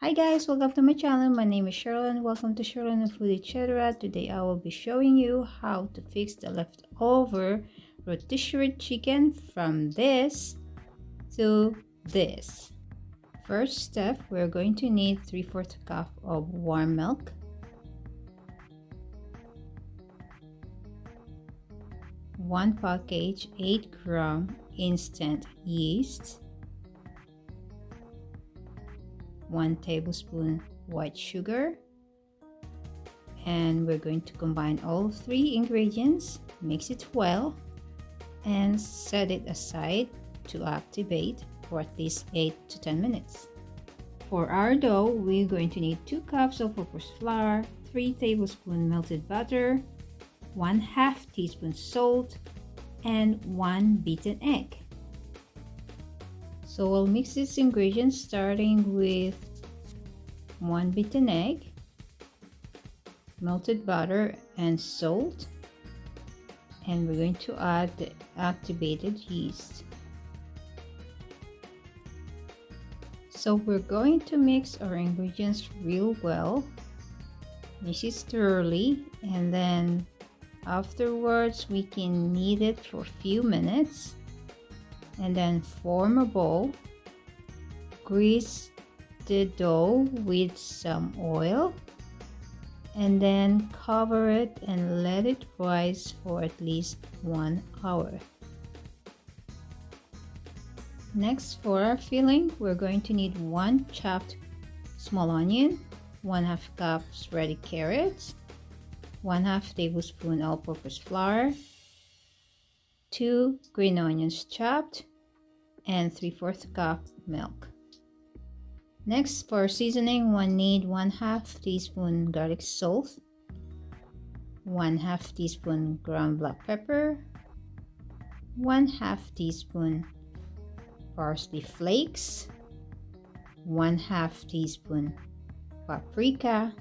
Hi guys, welcome to my channel. My name is Cheryl and welcome to Cheryl and Foodie Cheddar. Today I will be showing you how to fix the leftover rotisserie chicken from this to this. First step, we're going to need 3/4 cup of warm milk, 1 package 8-gram instant yeast, 1 tablespoon white sugar, and we're going to combine all 3 ingredients, mix it well, and set it aside to activate for at least 8 to 10 minutes. For our dough, we're going to need 2 cups of all-purpose flour, 3 tablespoons melted butter, 1/2 teaspoon salt, and 1 beaten egg. So we'll mix these ingredients starting with 1 beaten egg, melted butter and salt, and we're going to add the activated yeast. So we're going to mix our ingredients real well, mix it thoroughly, and then afterwards we can knead it for a few minutes and then form a bowl. Grease the dough with some oil and then cover it and let it rise for at least 1 hour. Next, for our filling, we're going to need 1 chopped small onion, 1/2 cup shredded carrots, 1/2 tablespoon all-purpose flour, 2 green onions chopped, and 3/4 cup milk. Next, for seasoning, one need 1/2 teaspoon garlic salt, 1/2 teaspoon ground black pepper, 1/2 teaspoon parsley flakes, 1/2 teaspoon paprika,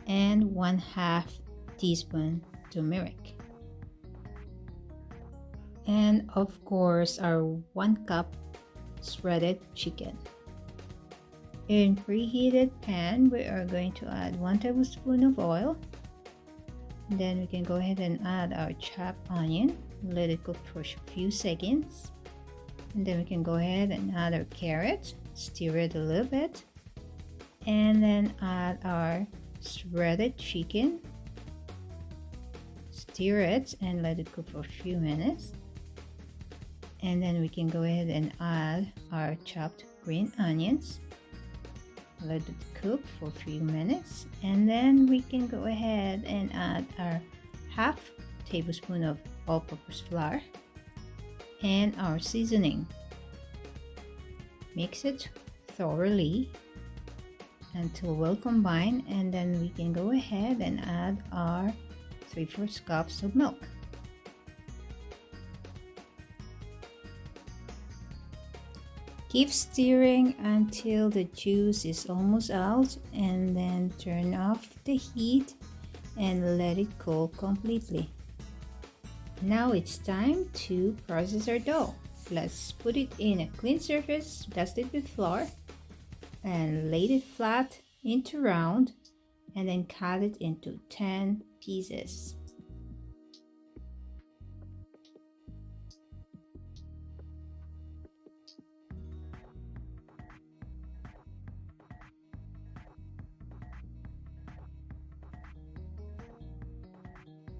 and 1/2 teaspoon turmeric. And of course, our 1 cup shredded chicken. In preheated pan, we are going to add 1 tablespoon of oil. Then we can go ahead and add our chopped onion, let it cook for a few seconds. And then we can go ahead and add our carrot, stir it a little bit, and then add our shredded chicken, stir it and let it cook for a few minutes. And then we can go ahead and add our chopped green onions, let it cook for a few minutes, and then we can go ahead and add our 1/2 tablespoon of all-purpose flour and our seasoning. Mix it thoroughly until well combined, and then we can go ahead and add our 3/4 cups of milk. Keep stirring until the juice is almost out, and then turn off the heat and let it cool completely. Now it's time to process our dough. Let's put it in a clean surface, dust it with flour, and lay it flat into round, and then cut it into 10 pieces.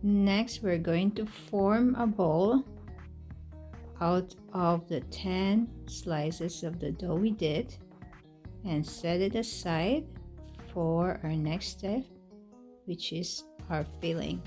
Next, we're going to form a bowl out of the 10 slices of the dough we did and set it aside for our next step, which is our filling.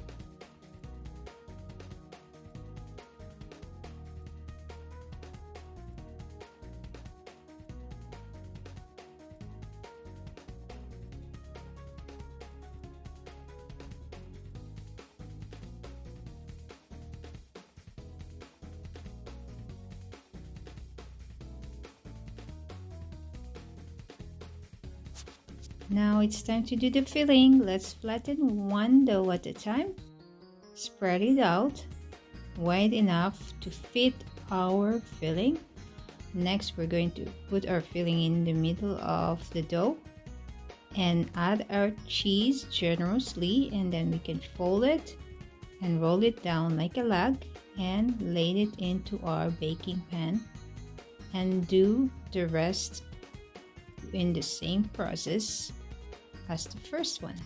Now it's time to do the filling. Let's flatten one dough at a time. Spread it out wide enough to fit our filling. Next, we're going to put our filling in the middle of the dough and add our cheese generously, and then we can fold it and roll it down like a log and lay it into our baking pan, and do the rest in the same process as the first one.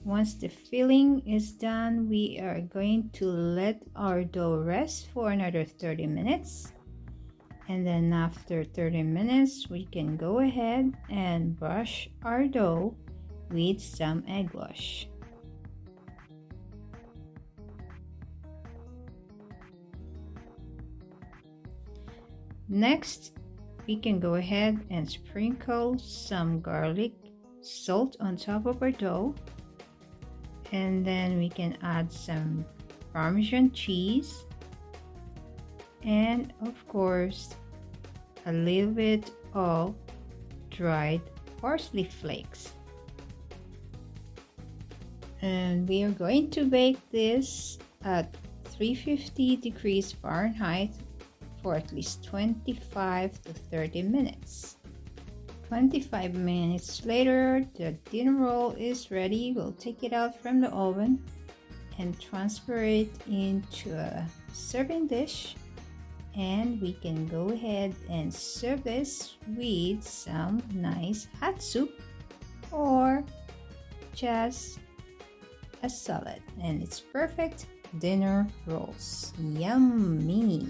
Once the filling is done, we are going to let our dough rest for another 30 minutes. And then after 30 minutes, we can go ahead and brush our dough with some egg wash. Next, we can go ahead and sprinkle some garlic salt on top of our dough. And then we can add some Parmesan cheese, and of course a little bit of dried parsley flakes. And we are going to bake this at 350 degrees Fahrenheit for at least 25 to 30 minutes. 25 minutes later, the dinner roll is ready. We'll take it out from the oven and transfer it into a serving dish, and we can go ahead and serve this with some nice hot soup or just a salad, and it's perfect dinner rolls. Yummy!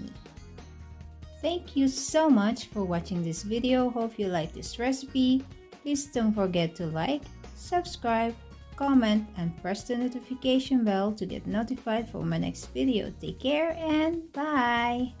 Thank you so much for watching this video. Hope you like this recipe. Please don't forget to like, subscribe, comment, and press the notification bell to get notified for my next video. Take care and bye!